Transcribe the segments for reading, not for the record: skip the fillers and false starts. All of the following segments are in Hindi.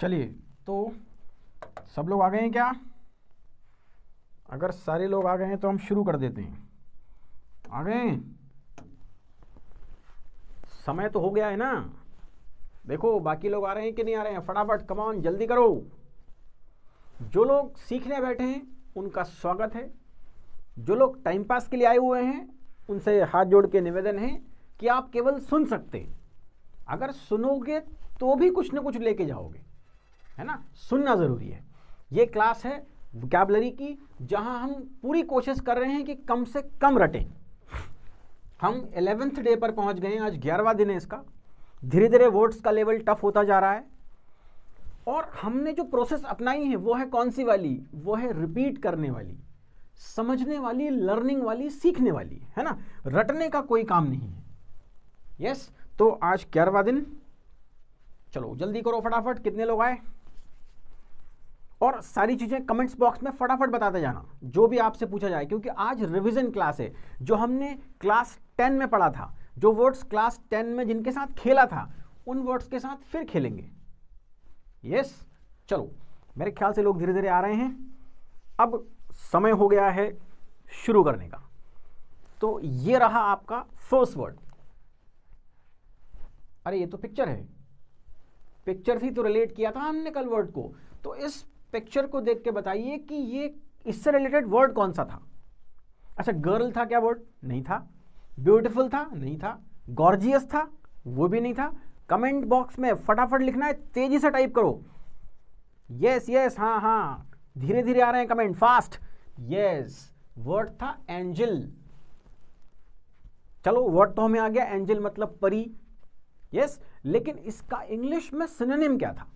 चलिए, तो सब लोग आ गए हैं क्या? अगर सारे लोग आ गए हैं तो हम शुरू कर देते हैं। आ गए हैं? समय तो हो गया है ना? देखो बाकी लोग आ रहे हैं कि नहीं आ रहे हैं, फटाफट कम ऑन जल्दी करो। जो लोग सीखने बैठे हैं उनका स्वागत है। जो लोग टाइम पास के लिए आए हुए हैं उनसे हाथ जोड़ के निवेदन है कि आप केवल सुन सकते हैं। अगर सुनोगे तो भी कुछ ना कुछ लेके जाओगे, है ना? सुनना ज़रूरी है। ये क्लास है वोकैबुलरी की, जहां हम पूरी कोशिश कर रहे हैं कि कम से कम रटें। हम 11th डे पर पहुंच गए हैं, आज 11वां दिन है इसका। धीरे धीरे वर्ड्स का लेवल टफ होता जा रहा है और हमने जो प्रोसेस अपनाई है वो है कौन सी वाली? वो है रिपीट करने वाली, समझने वाली, लर्निंग वाली, सीखने वाली, है ना? रटने का कोई काम नहीं है। यस, तो आज 11वां दिन। चलो जल्दी करो फटाफट, कितने लोग आए? और सारी चीज़ें कमेंट्स बॉक्स में फटाफट बताते जाना जो भी आपसे पूछा जाए, क्योंकि आज रिवीजन क्लास है। जो हमने क्लास 10 में पढ़ा था, जो वर्ड्स क्लास 10 में जिनके साथ खेला था, उन वर्ड्स के साथ फिर खेलेंगे। यस, चलो मेरे ख्याल से लोग धीरे धीरे आ रहे हैं। अब समय हो गया है शुरू करने का। तो ये रहा आपका फर्स्ट वर्ड। अरे ये तो पिक्चर है, पिक्चर थी तो रिलेट किया था हमने कल वर्ड को। तो इस पिक्चर को देख के बताइए कि ये इससे रिलेटेड वर्ड कौन सा था। अच्छा, गर्ल था क्या वर्ड? नहीं था। ब्यूटीफुल था? नहीं था। गॉर्जियस था? वो भी नहीं था। कमेंट बॉक्स में फटाफट लिखना है, तेजी से टाइप करो। यस यस, हाँ हाँ, धीरे धीरे आ रहे हैं कमेंट, फास्ट। यस, वर्ड था एंजल। चलो वर्ड तो हमें आ गया, एंजल मतलब परी। यस, लेकिन इसका इंग्लिश में सिनोनिम क्या था?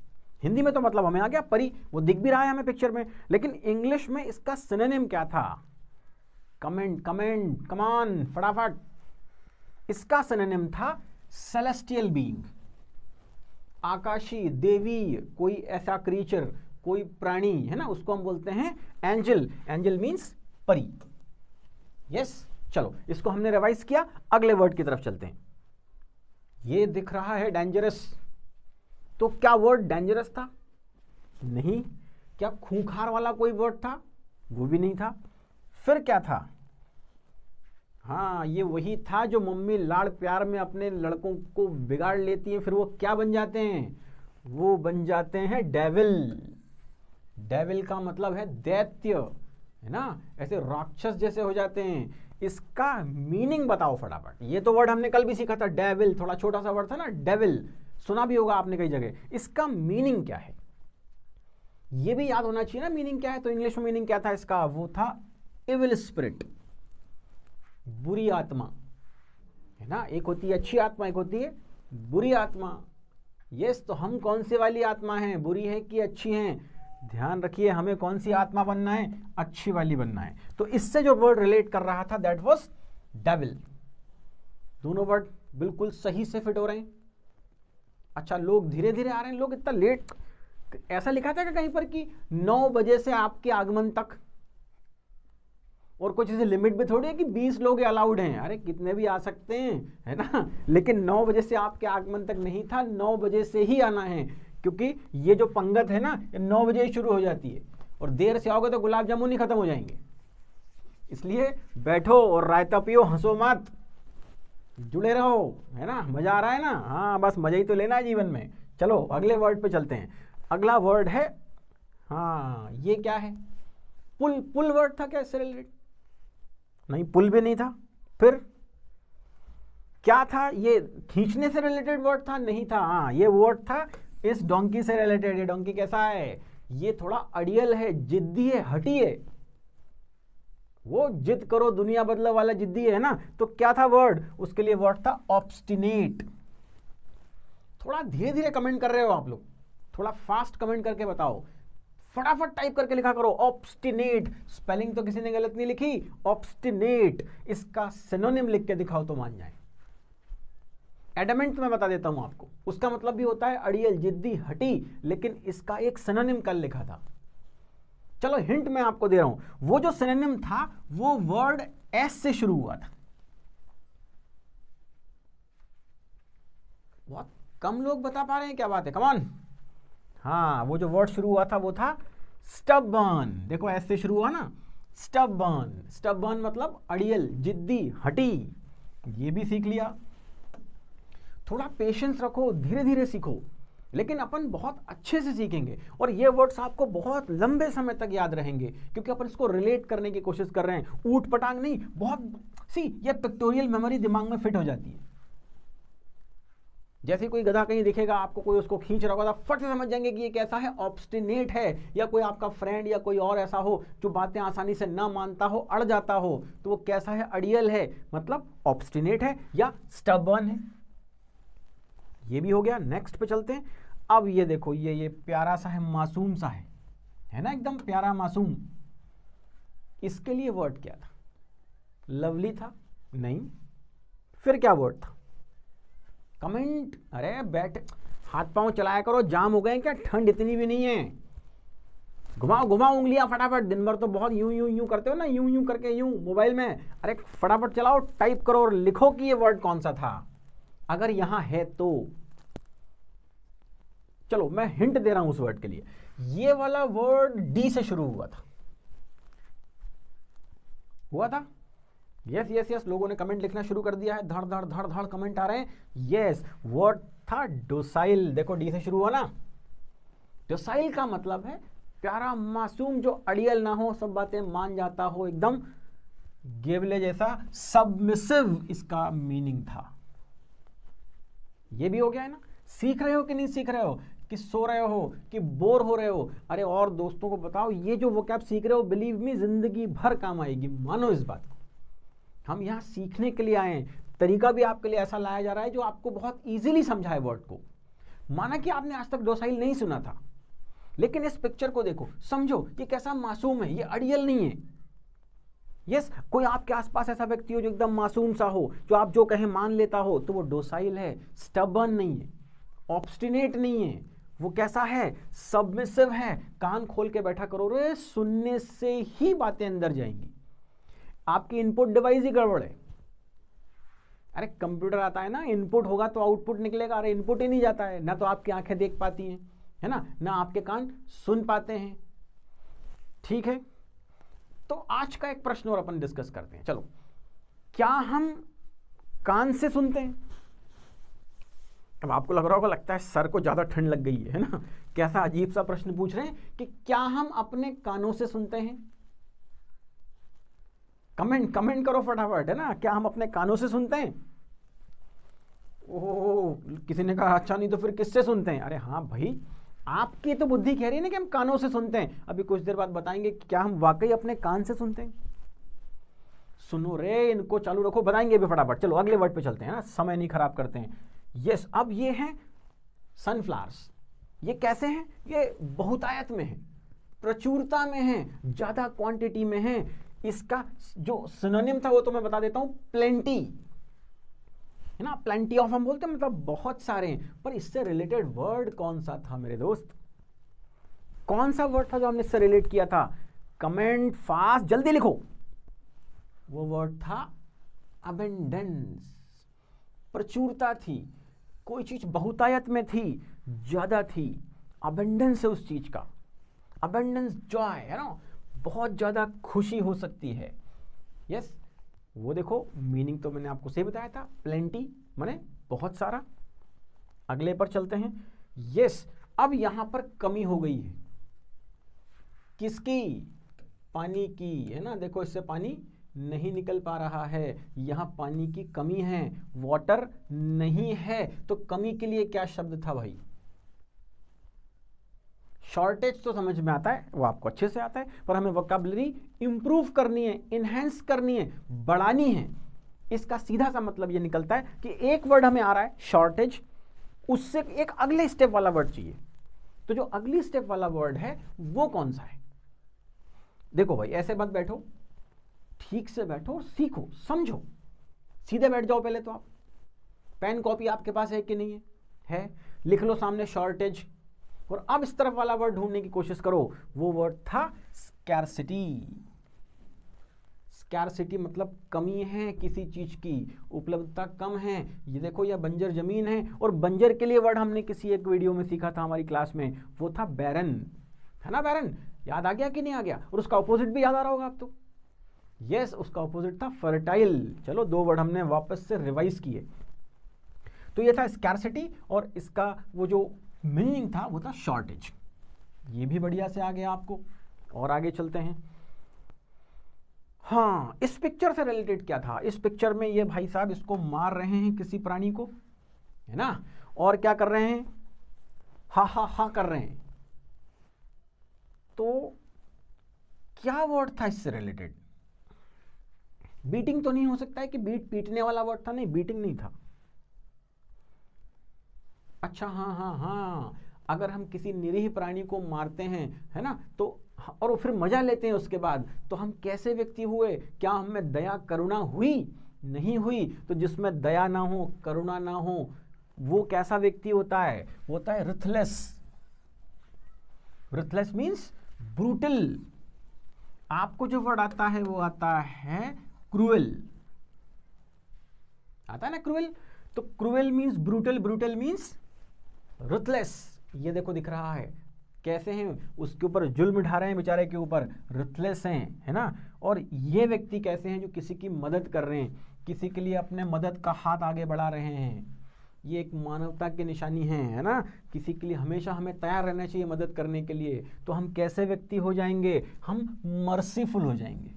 हिंदी में तो मतलब हमें आ गया परी, वो दिख भी रहा है हमें पिक्चर में, लेकिन इंग्लिश में इसका सिनोनिम क्या था? कमेंट कमेंट कम ऑन फटाफट। इसका सिनोनिम था सेलेस्टियल बीइंग, आकाशी, देवी, कोई ऐसा क्रीचर, कोई प्राणी, है ना, उसको हम बोलते हैं एंजल। एंजल मीन्स परी। यस, चलो इसको हमने रिवाइज किया, अगले वर्ड की तरफ चलते हैं। ये दिख रहा है डेंजरस। तो क्या वर्ड डेंजरस था? नहीं। क्या खूंखार वाला कोई वर्ड था? वो भी नहीं था। फिर क्या था? हाँ, ये वही था जो मम्मी लाड़ प्यार में अपने लड़कों को बिगाड़ लेती हैं, फिर वो क्या बन जाते हैं? वो बन जाते हैं डेविल। डेविल का मतलब है दैत्य, है ना? ऐसे राक्षस जैसे हो जाते हैं। इसका मीनिंग बताओ फटाफट। ये तो वर्ड हमने कल भी सीखा था, डेविल, थोड़ा छोटा सा वर्ड था ना, डेविल, सुना भी होगा आपने कई जगह। इसका मीनिंग क्या है ये भी याद होना चाहिए ना, मीनिंग क्या है। तो इंग्लिश में मीनिंग क्या था इसका? वो था इविल स्पिरिट, बुरी आत्मा, है ना? एक होती है अच्छी आत्मा, एक होती है बुरी आत्मा। यस, तो हम कौन सी वाली आत्मा हैं, बुरी है कि अच्छी हैं? ध्यान रखिए, हमें कौन सी आत्मा बनना है? अच्छी वाली बनना है। तो इससे जो वर्ड रिलेट कर रहा था दैट वाज डेविल। दोनों वर्ड बिल्कुल सही से फिट हो रहे हैं। अच्छा, लोग धीरे धीरे आ रहे हैं। लोग इतना लेट, ऐसा लिखा था कि कहीं पर कि 9 बजे से आपके आगमन तक, और कुछ ऐसे लिमिट भी थोड़ी है कि 20 लोग अलाउड हैं। अरे कितने भी आ सकते हैं, है ना? लेकिन 9 बजे से आपके आगमन तक नहीं था, 9 बजे से ही आना है, क्योंकि ये जो पंगत है ना, 9 बजे ही शुरू हो जाती है, और देर से आओगे तो गुलाब जामुन ही खत्म हो जाएंगे। इसलिए बैठो और रायता पियो, हंसो मत, जुड़े रहो, है ना? मजा आ रहा है ना? हाँ, बस मजा ही तो लेना है जीवन में। चलो अगले वर्ड पे चलते हैं। अगला वर्ड है, हाँ ये क्या है? पुल। पुल वर्ड था क्या इससे रिलेटेड? नहीं, पुल भी नहीं था। फिर क्या था? ये खींचने से रिलेटेड वर्ड था? नहीं था। हाँ, ये वर्ड था इस डोंकी से रिलेटेड। ये डोंकी कैसा है? ये थोड़ा अड़ियल है, जिद्दी है, हठी है। वो जिद करो दुनिया बदलो वाला जिद्दी है ना? तो क्या था वर्ड? उसके लिए वर्ड था ऑब्स्टिनेट। थोड़ा धीरे धीरे कमेंट कर रहे हो आप लोग, थोड़ा फास्ट कमेंट करके बताओ, फटाफट टाइप करके लिखा करो ऑब्स्टिनेट। स्पेलिंग तो किसी ने गलत नहीं लिखी, ऑब्स्टिनेट। इसका सिनोनिम लिख के दिखाओ तो मान जाए। एडमेंट मैं बता देता हूं आपको, उसका मतलब भी होता है अड़ियल, जिद्दी, हटी, लेकिन इसका एक सिनोनिम कल लिखा था। चलो हिंट मैं आपको दे रहा हूं, वो जो सिनोनिम था वो वर्ड एस से शुरू हुआ था। बहुत कम लोग बता पा रहे हैं, क्या बात है? Come on. हाँ, वो जो वर्ड शुरू हुआ था वो था स्टबर्न। देखो ऐसे शुरू हुआ ना, स्टबर्न। स्टबर्न मतलब अड़ियल, जिद्दी, हठी। ये भी सीख लिया। थोड़ा पेशेंस रखो, धीरे धीरे सीखो, लेकिन अपन बहुत अच्छे से सीखेंगे और ये वर्ड्स आपको बहुत लंबे समय तक याद रहेंगे, क्योंकि अपन इसको रिलेट करने की कोशिश कर रहे हैं। ऊट पटांग नहीं, बहुत ये पिक्टोरियल मेमोरी दिमाग में फिट हो जाती है। जैसे कोई गधा कहीं दिखेगा आपको, कोई उसको खींच रहा होगा, फट से समझ जाएंगे कि ये कैसा है, ऑब्स्टिनेट है। या कोई आपका फ्रेंड या कोई और ऐसा हो जो बातें आसानी से ना मानता हो, अड़ जाता हो, तो वो कैसा है, अड़ियल है, मतलब ऑब्स्टिनेट है या स्टबर्न है। ये भी हो गया। नेक्स्ट पे चलते हैं। अब ये देखो, ये प्यारा सा है, मासूम सा है ना, एकदम प्यारा मासूम। इसके लिए वर्ड क्या था? लवली था? नहीं। फिर क्या वर्ड था? कमेंट। अरे बैठ, हाथ पांव चलाया करो, जाम हो गए क्या? ठंड इतनी भी नहीं है। घुमाओ घुमाओ उंगलियां फटाफट। दिन भर तो बहुत यूं यूं यूं करते हो ना, यूं यूं करके यूं मोबाइल में। अरे फटाफट चलाओ, टाइप करो और लिखो कि ये वर्ड कौन सा था, अगर यहां है तो। चलो मैं हिंट दे रहा हूं उस वर्ड के लिए। ये वाला वर्ड डी से शुरू हुआ था। यस यस यस, लोगों ने कमेंट लिखना शुरू कर दिया है, धड़ धड़ धड़ धड़ कमेंट आ रहे हैं। यस, वर्ड था डोसाइल। देखो डी से शुरू हुआ ना। डोसाइल का मतलब है प्यारा मासूम, जो अड़ियल ना हो, सब बातें मान जाता हो, एकदम गेवले जैसा। सबमिसिव इसका मीनिंग था। ये भी हो गया है ना। सीख रहे हो कि नहीं सीख रहे हो, कि सो रहे हो, कि बोर हो रहे हो? अरे और दोस्तों को बताओ, ये जो वोकैब सीख रहे हो, बिलीव मी, जिंदगी भर काम आएगी, मानो इस बात को। हम यहाँ सीखने के लिए आए हैं। तरीका भी आपके लिए ऐसा लाया जा रहा है जो आपको बहुत इजीली समझाए वर्ड को। माना कि आपने आज तक डोसाइल नहीं सुना था, लेकिन इस पिक्चर को देखो, समझो ये कैसा मासूम है, ये अड़ियल नहीं है। यस, कोई आपके आसपास ऐसा व्यक्ति हो जो एकदम मासूम सा हो, जो आप जो कहे मान लेता हो, तो वो डोसाइल है, स्टबर्न नहीं है, ऑब्स्टिनेट नहीं है। वो कैसा है? सबमिसिव है। कान खोल के बैठा करो रे, सुनने से ही बातें अंदर जाएंगी। आपकी इनपुट डिवाइस ही गड़बड़ है। अरे कंप्यूटर आता है ना, इनपुट होगा तो आउटपुट निकलेगा। अरे इनपुट ही नहीं जाता है, ना तो आपकी आंखें देख पाती हैं, है ना आपके कान सुन पाते हैं। ठीक है, तो आज का एक प्रश्न और अपन डिस्कस करते हैं। चलो, क्या हम कान से सुनते हैं? अब आपको लग रहा होगा, लगता है सर को ज्यादा ठंड लग गई है ना, कैसा अजीब सा प्रश्न पूछ रहे हैं कि क्या हम अपने कानों से सुनते हैं? कमेंट करो फटाफट, है ना। क्या हम अपने कानों से सुनते हैं? ओह, किसी ने कहा अच्छा, नहीं तो फिर किससे सुनते हैं? अरे हाँ भाई, आपकी तो बुद्धि कह रही है ना कि हम कानों से सुनते हैं। अभी कुछ देर बाद बताएंगे कि क्या हम वाकई अपने कान से सुनते हैं। सुनो रे, इनको चालू रखो, बताएंगे भी फटाफट। चलो अगले वर्ड पे चलते हैं ना, समय नहीं खराब करते हैं। यस, अब ये हैं सनफ्लावर्स। ये कैसे हैं? ये बहुतायत में है, प्रचुरता में है, ज्यादा क्वांटिटी में है। इसका जो सिनोनिम था वो तो मैं बता देता हूं, प्लेंटी, है ना। प्लेंटी ऑफ हम बोलते हैं, मतलब बहुत सारे हैं। पर इससे रिलेटेड वर्ड कौन सा था मेरे दोस्त? कौन सा वर्ड था जो हमने इससे रिलेट किया था? कमेंट फास्ट, जल्दी लिखो। वो वर्ड था अबेंडेंस। प्रचुरता थी, कोई चीज बहुतायत में थी, ज्यादा थी, अबेंडेंस है उस चीज का। अबेंडेंस जॉय, है ना, बहुत ज्यादा खुशी हो सकती है। यस, वो देखो, मीनिंग तो मैंने आपको सही बताया था, प्लेंटी माने बहुत सारा। अगले पर चलते हैं। यस, अब यहां पर कमी हो गई है। किसकी? पानी की, है ना। देखो इससे पानी नहीं निकल पा रहा है, यहां पानी की कमी है, वाटर नहीं है। तो कमी के लिए क्या शब्द था भाई? शॉर्टेज तो समझ में आता है, वो आपको अच्छे से आता है, पर हमें वोकैबुलरी इंप्रूव करनी है, इनहेंस करनी है, बढ़ानी है। इसका सीधा सा मतलब ये निकलता है कि एक वर्ड हमें आ रहा है शॉर्टेज, उससे एक अगले स्टेप वाला वर्ड चाहिए। तो जो अगली स्टेप वाला वर्ड है वो कौन सा है? देखो भाई, ऐसे मत बैठो, ठीक से बैठो, सीखो, समझो। सीधे बैठ जाओ पहले तो आप। पेन कॉपी आपके पास है कि नहीं है? लिख लो सामने शॉर्टेज, और अब इस तरफ वाला वर्ड ढूंढने की कोशिश करो। वो वर्ड था स्कैरसिटी। स्कैरसिटी मतलब कमी है किसी चीज की, उपलब्धता कम है। ये देखो यह बंजर जमीन है, और बंजर के लिए वर्ड हमने किसी एक वीडियो में सीखा था हमारी क्लास में, वो था बैरन, है ना, बैरन, याद आ गया कि नहीं आ गया? और उसका ऑपोजिट भी याद आ रहा होगा आप तो। यस, उसका ऑपोजिट था फर्टाइल। चलो 2 वर्ड हमने वापस से रिवाइज किए। तो ये था स्कैरसिटी, और इसका वो जो मीनिंग था वो था शॉर्टेज। ये भी बढ़िया से आ गया आपको। और आगे चलते हैं। हाँ, इस पिक्चर से रिलेटेड क्या था? इस पिक्चर में ये भाई साहब इसको मार रहे हैं किसी प्राणी को, है ना, और क्या कर रहे हैं? हा हा हा कर रहे हैं। तो क्या वर्ड था इससे रिलेटेड? बीटिंग तो नहीं हो सकता है कि पीटने वाला वर्ड था? नहीं, बीटिंग नहीं था। अच्छा, हाँ हाँ हाँ, अगर हम किसी निरीह प्राणी को मारते हैं, है ना, तो और फिर मजा लेते हैं उसके बाद, तो हम कैसे व्यक्ति हुए? क्या हमें दया करुणा हुई? नहीं हुई। तो जिसमें दया ना हो, करुणा ना हो, वो कैसा व्यक्ति होता है? वो होता है रथलेस। रथलेस मीन्स ब्रूटल। आपको जो वर्ड आता है वो आता है क्रूएल, आता है ना क्रूएल। तो cruel means brutal, brutal means ruthless. ये देखो दिख रहा है कैसे हैं, उसके ऊपर जुल्म ढा रहे हैं बेचारे के ऊपर, रथलेस हैं, है ना। और ये व्यक्ति कैसे हैं? जो किसी की मदद कर रहे हैं, किसी के लिए अपने मदद का हाथ आगे बढ़ा रहे हैं। ये एक मानवता की निशानी है ना। किसी के लिए हमेशा हमें तैयार रहना चाहिए मदद करने के लिए। तो हम कैसे व्यक्ति हो जाएंगे? हम मर्सीफुल हो जाएंगे।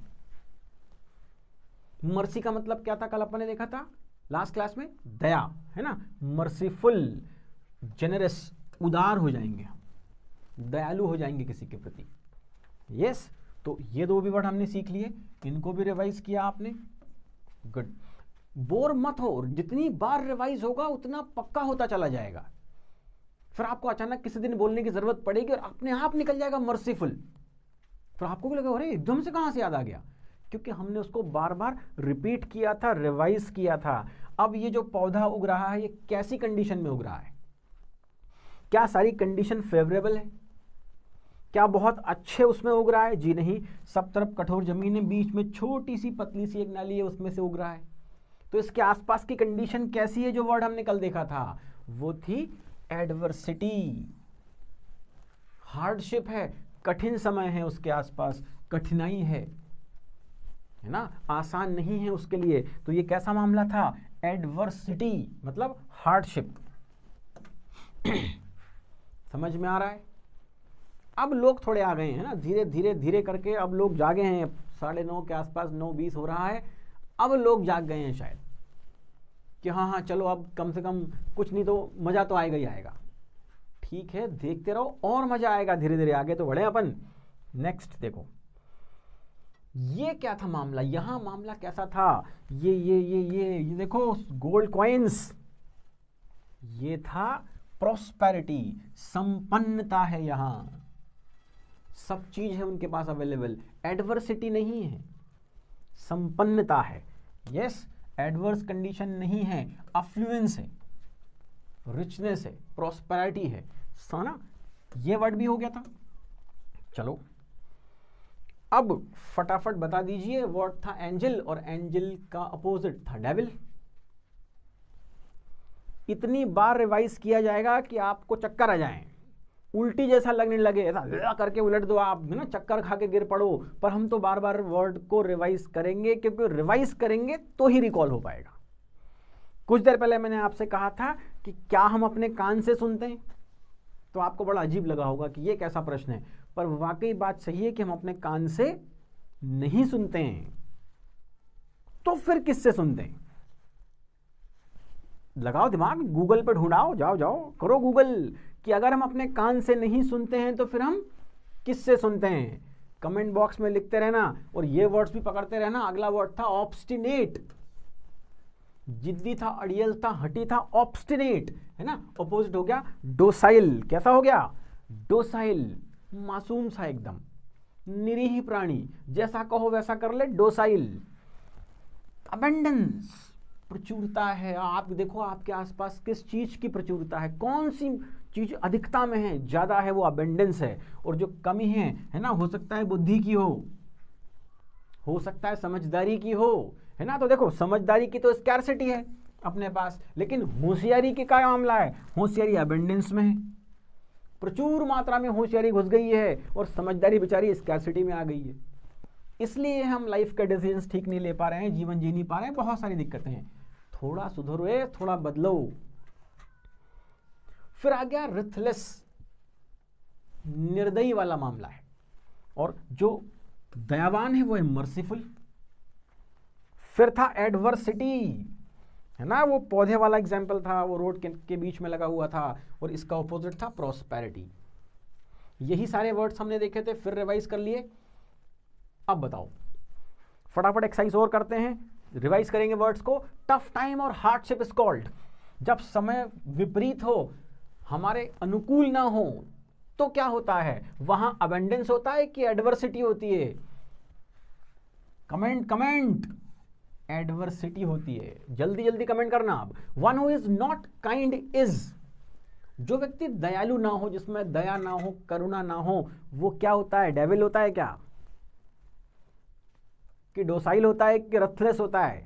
मर्सी का मतलब क्या था? कल अपन ने देखा था लास्ट क्लास में, दया, है ना। मर्सीफुल, जेनरस, उदार हो जाएंगे हम, दयालु हो जाएंगे किसी के प्रति। यस, तो ये 2 भी वर्ड हमने सीख लिए, इनको भी रिवाइज किया आपने। गुड। बोर मत हो, जितनी बार रिवाइज होगा उतना पक्का होता चला जाएगा। फिर आपको अचानक किसी दिन बोलने की जरूरत पड़ेगी और अपने आप निकल जाएगा मर्सीफुल। फिर आपको भी लगेगा अरे एकदम से कहां से याद आ गया, क्योंकि हमने उसको बार बार रिपीट किया था, रिवाइज किया था। अब ये जो पौधा उग रहा है, ये कैसी कंडीशन में उग रहा है? क्या सारी कंडीशन फेवरेबल है? क्या बहुत अच्छे उसमें उग रहा है? जी नहीं, सब तरफ कठोर जमीन है, बीच में छोटी सी पतली सी एक नाली है, उसमें से उग रहा है। तो इसके आसपास की कंडीशन कैसी है? जो वर्ड हमने कल देखा था वो थी एडवर्सिटी, हार्डशिप है, कठिन समय है उसके आसपास, कठिनाई है ना, आसान नहीं है उसके लिए। तो ये कैसा मामला था? एडवर्सिटी मतलब हार्डशिप। समझ में आ रहा है? अब लोग थोड़े आ गए हैं ना, धीरे धीरे धीरे करके अब लोग जागे हैं। 9:30 के आसपास, 9:20 हो रहा है, अब लोग जाग गए हैं शायद कि हाँ हाँ चलो अब कम से कम कुछ नहीं तो मजा तो आएगा ही आएगा। ठीक है, देखते रहो और मजा आएगा, धीरे धीरे आगे तो बढ़े अपन। नेक्स्ट देखो, ये क्या था मामला? यहां मामला कैसा था? ये देखो गोल्ड कॉइन्स, ये था प्रॉस्पेरिटी, संपन्नता है। यहां सब चीज है उनके पास अवेलेबल, एडवर्सिटी नहीं है, संपन्नता है। यस, एडवर्स कंडीशन नहीं है, अफ्लुएंस है, रिचनेस है, प्रॉस्पेरिटी है। साना ये वर्ड भी हो गया था। चलो अब फटाफट बता दीजिए, वर्ड था एंजल, और एंजल का अपोजिट था डेविल। इतनी बार रिवाइज किया जाएगा कि आपको चक्कर आ जाए, उल्टी जैसा लगने लगे, ऐसा करके उलट दो आप, है ना, चक्कर खा के गिर पड़ो। पर हम तो बार बार वर्ड को रिवाइज करेंगे, क्योंकि रिवाइज करेंगे तो ही रिकॉल हो पाएगा। कुछ देर पहले मैंने आपसे कहा था कि क्या हम अपने कान से सुनते हैं? तो आपको बड़ा अजीब लगा होगा कि ये कैसा प्रश्न है, पर वाकई बात सही है कि हम अपने कान से नहीं सुनते हैं। तो फिर किससे सुनते हैं? लगाओ दिमाग, गूगल पे ढूंढाओ, जाओ जाओ करो गूगल कि अगर हम अपने कान से नहीं सुनते हैं तो फिर हम किससे सुनते हैं? कमेंट बॉक्स में लिखते रहना, और ये वर्ड्स भी पकड़ते रहना। अगला वर्ड था ऑब्स्टिनेट, जिद्दी था, अड़ियल था, हटी था, ऑब्स्टिनेट, है ना। अपोजिट हो गया डोसाइल। कैसा हो गया? डोसाइल, मासूम सा एकदम, निरीह प्राणी, जैसा कहो वैसा कर ले, डोसाइल। अबेंडेंस, प्रचुरता है। आप देखो आपके आसपास किस चीज की प्रचुरता है, कौन सी चीज अधिकता में है, ज्यादा है, वो अबेंडेंस है। और जो कमी है ना, हो सकता है बुद्धि की हो हो सकता है समझदारी की हो, है ना। तो देखो समझदारी की तो स्कैर्सिटी है अपने पास, लेकिन होशियारी के क्या मामला है, होशियारी अबंडेंस में है, प्रचुर मात्रा में होशियारी घुस गई है और समझदारी बेचारी स्कैर्सिटी में आ गई है। इसलिए हम लाइफ के डिसीजंस ठीक नहीं ले पा रहे हैं, जीवन जी नहीं पा रहे हैं, बहुत सारी दिक्कतें हैं। थोड़ा सुधरो, थोड़ा बदलो। फिर आ गया रिथलेस, निर्दयी वाला मामला है, और जो दयावान है वो है मर्सीफुल। फिर था एडवर्सिटी, है ना, वो पौधे वाला एग्जाम्पल था, वो रोड के बीच में लगा हुआ था, और इसका ऑपोजिट था प्रॉस्पेरिटी। यही सारे वर्ड्स हमने देखे थे, फिर रिवाइज कर लिए। अब बताओ, फटाफट एक्सरसाइज और करते हैं, रिवाइज करेंगे वर्ड्स को। टफ टाइम और हार्डशिप इज कॉल्ड, जब समय विपरीत हो, हमारे अनुकूल ना हो, तो क्या होता है, वहां अबंडेंस होता है कि एडवर्सिटी होती है? कमेंट, एडवर्सिटी होती है। जल्दी जल्दी कमेंट करना आप। One who is not kind is, जो व्यक्ति दयालु ना हो, जिसमें दया ना हो, करुणा ना हो, वो क्या होता है, डेविल होता है क्या, कि डोसाइल होता है, कि रथलेस होता है?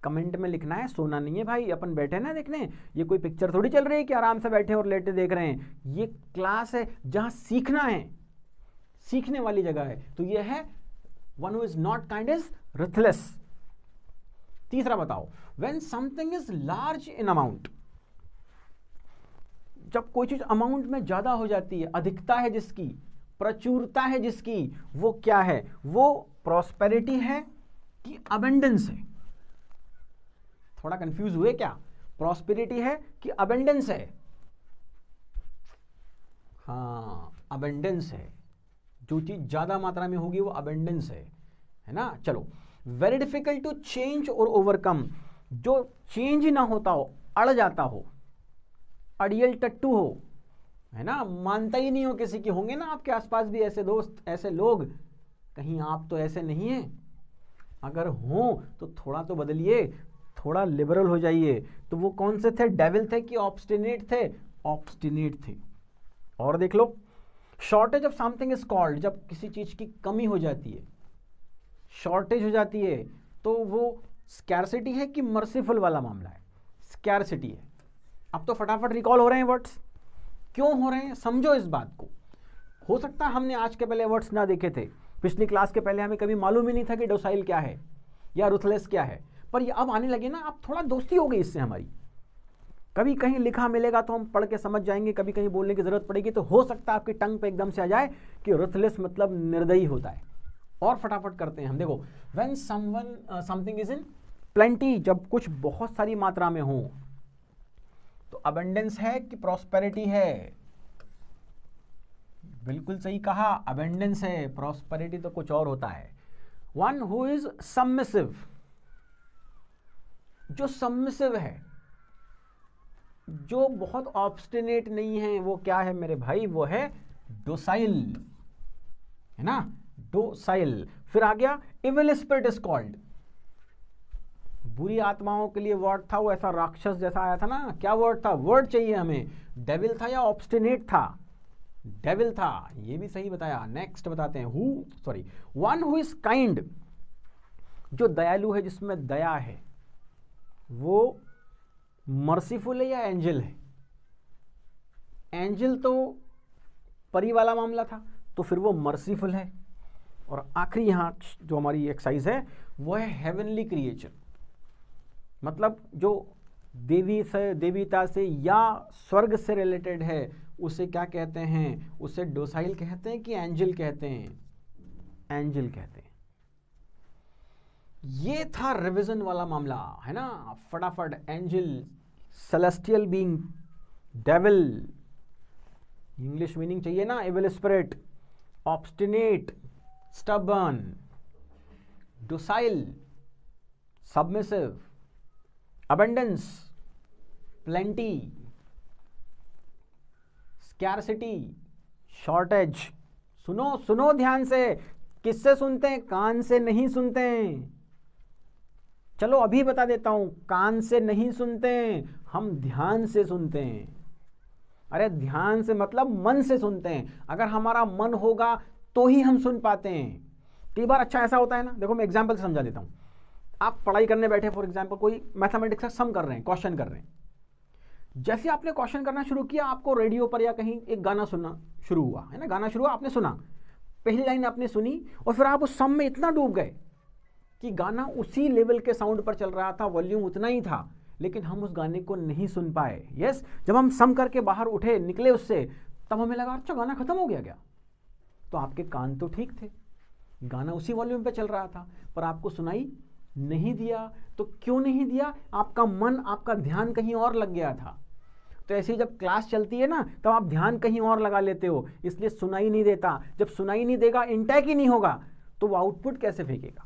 कमेंट में लिखना है, सोना नहीं है भाई। अपन बैठे ना देखने, ये कोई पिक्चर थोड़ी चल रही है कि आराम से बैठे और लेटे देख रहे हैं। ये क्लास है जहां सीखना है, सीखने वाली जगह है। तो ये है one who is not kind is ruthless. तीसरा बताओ, when something is large in amount, जब कोई चीज अमाउंट में ज्यादा हो जाती है, अधिकता है जिसकी, प्रचुरता है जिसकी, वो क्या है, वो प्रॉस्पेरिटी है कि अबंडेंस है? थोड़ा कंफ्यूज हुए क्या? प्रॉस्पेरिटी है कि अबंडेंस है? हाँ, अबंडेंस है। जो चीज ज्यादा मात्रा में होगी वो अबंडेंस है ना। चलो, वेरी डिफिकल्ट टू चेंज और ओवरकम, जो चेंज ही ना होता हो, अड़ जाता हो, अड़ियल टट्टू हो, है ना, मानता ही नहीं हो किसी की। होंगे ना आपके आसपास भी ऐसे दोस्त, ऐसे लोग, कहीं आप तो ऐसे नहीं हैं? अगर हो तो थोड़ा तो बदलिए, थोड़ा लिबरल हो जाइए। तो वो कौन से थे, डेविल थे कि ऑब्स्टिनेट थे? ऑब्स्टिनेट थे। और देख लो, shortage of something is called, जब किसी चीज की कमी हो जाती है, शॉर्टेज हो जाती है, तो वो स्कैर्सिटी है कि मर्सीफुल वाला मामला है? स्कैर्सिटी है। अब तो फटाफट रिकॉल हो रहे हैं वर्ड्स। क्यों हो रहे हैं, समझो इस बात को। हो सकता है हमने आज के पहले वर्ड्स ना देखे थे, पिछली क्लास के पहले हमें कभी मालूम ही नहीं था कि डोसाइल क्या है या रुथलेस क्या है, पर ये अब आने लगे ना, अब थोड़ा दोस्ती हो गई इससे हमारी। कभी कहीं लिखा मिलेगा तो हम पढ़ के समझ जाएंगे, कभी कहीं बोलने की जरूरत पड़ेगी तो हो सकता है आपकी टंग पे एकदम से आ जाए कि रुथलेस मतलब निर्दयी होता है। और फटाफट करते हैं हम। देखो, when something is in plenty, जब कुछ बहुत सारी मात्रा में हो, तो अबंडेंस है कि प्रॉस्पेरिटी है? बिल्कुल सही कहा, अबंडेंस है। प्रॉस्पेरिटी तो कुछ और होता है। वन हु इज सबमिसिव, जो सबमिसिव है, जो बहुत ऑब्स्टिनेट नहीं है, वो क्या है मेरे भाई, वो है डोसाइल, है ना, डोसाइल। फिर आ गया इविल स्पिरिट इज कॉल्ड, बुरी आत्माओं के लिए वर्ड था वो, ऐसा राक्षस जैसा आया था ना। क्या वर्ड था, वर्ड चाहिए हमें, डेविल था या ऑब्स्टिनेट था? डेविल था, ये भी सही बताया। नेक्स्ट बताते हैं, वन हु इज काइंड, जो दयालु है, जिसमें दया है, वो मर्सीफुल है या एंजल है? एंजल तो परी वाला मामला था, तो फिर वो मर्सीफुल है। और आखिरी यहां जो हमारी एक्सरसाइज है वो है हेवनली क्रिएचर, मतलब जो देवी से, देवीता से या स्वर्ग से रिलेटेड है, उसे क्या कहते हैं? उसे डोसाइल कहते हैं कि एंजल कहते हैं? एंजल कहते हैं। ये था रिवीजन वाला मामला, है ना। फटाफट, angel, celestial being, devil, English meaning चाहिए ना, evil spirit, obstinate, stubborn, docile, submissive, abundance, plenty, scarcity, shortage. सुनो सुनो ध्यान से, किससे सुनते हैं? कान से नहीं सुनते हैं। चलो अभी बता देता हूं, कान से नहीं सुनते हैं, हम ध्यान से सुनते हैं। अरे ध्यान से मतलब मन से सुनते हैं। अगर हमारा मन होगा तो ही हम सुन पाते हैं। कई बार अच्छा ऐसा होता है ना, देखो मैं एग्जाम्पल से समझा देता हूँ। आप पढ़ाई करने बैठे, फॉर एग्जाम्पल कोई मैथमेटिक्स का सम कर रहे हैं, क्वेश्चन कर रहे हैं। जैसे आपने क्वेश्चन करना शुरू किया, आपको रेडियो पर या कहीं एक गाना सुनना शुरू हुआ, है ना, गाना शुरू हुआ, आपने सुना, पहली लाइन आपने सुनी और फिर आप उस सम में इतना डूब गए कि गाना उसी लेवल के साउंड पर चल रहा था, वॉल्यूम उतना ही था, लेकिन हम उस गाने को नहीं सुन पाए। यस, जब हम सम करके बाहर उठे, निकले उससे, तब हमें लगा अच्छा गाना खत्म हो गया क्या? तो आपके कान तो ठीक थे, गाना उसी वॉल्यूम पे चल रहा था, पर आपको सुनाई नहीं दिया। तो क्यों नहीं दिया? आपका मन, आपका ध्यान कहीं और लग गया था। तो ऐसे ही जब क्लास चलती है ना, तब आप ध्यान कहीं और लगा लेते हो, इसलिए सुनाई नहीं देता। जब सुनाई नहीं देगा, इंटैक ही नहीं होगा, तो वो आउटपुट कैसे फेंकेगा?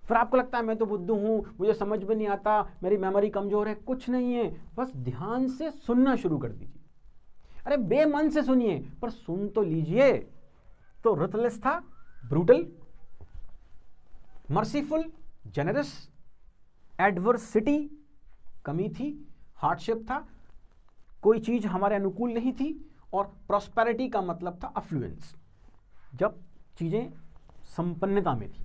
फिर आपको लगता है मैं तो बुद्धू हूँ, मुझे समझ में नहीं आता, मेरी मेमोरी कमजोर है। कुछ नहीं है, बस ध्यान से सुनना शुरू कर दीजिए। अरे बेमन से सुनिए, पर सुन तो लीजिए। तो रुथलेस था, ब्रूटल, मर्सीफुल, जेनरस, एडवर्सिटी कमी थी, हार्डशिप था, कोई चीज हमारे अनुकूल नहीं थी, और प्रॉस्पेरिटी का मतलब था अफ्लुएंस, जब चीजें संपन्नता में थी।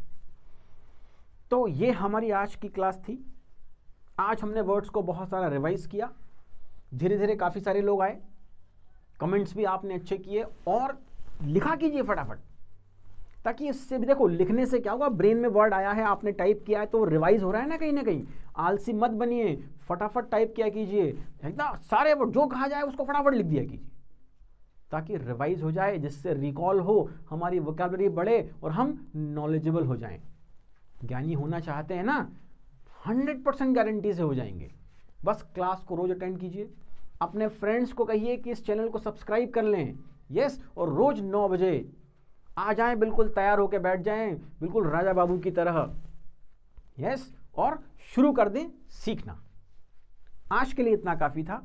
तो ये हमारी आज की क्लास थी। आज हमने वर्ड्स को बहुत सारा रिवाइज किया, धीरे धीरे काफ़ी सारे लोग आए, कमेंट्स भी आपने अच्छे किए, और लिखा कीजिए फटाफट, ताकि इससे भी देखो लिखने से क्या होगा, ब्रेन में वर्ड आया है, आपने टाइप किया है तो रिवाइज हो रहा है ना कहीं। आलसी मत बनिए, फटाफट टाइप किया कीजिए, एकदम सारे वर्ड जो कहा जाए उसको फटाफट लिख दिया कीजिए, ताकि रिवाइज हो जाए, जिससे रिकॉल हो, हमारी वोकैबुलरी बढ़े और हम नॉलेजेबल हो जाएं। ज्ञानी होना चाहते हैं ना, 100% गारंटी से हो जाएंगे। बस क्लास को रोज अटेंड कीजिए, अपने फ्रेंड्स को कहिए कि इस चैनल को सब्सक्राइब कर लें। यस, और रोज 9 बजे आ जाएं, बिल्कुल तैयार होकर बैठ जाएं, बिल्कुल राजा बाबू की तरह। यस, और शुरू कर दें सीखना। आज के लिए इतना काफ़ी था।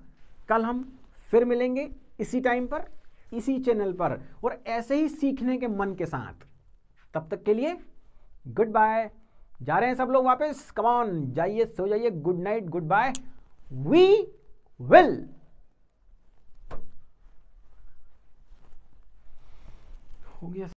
कल हम फिर मिलेंगे इसी टाइम पर, इसी चैनल पर, और ऐसे ही सीखने के मन के साथ। तब तक के लिए गुड बाय। जा रहे हैं सब लोग वापस, कम ऑन, जाइए, सो जाइए, good night, good bye, we will. हो गया।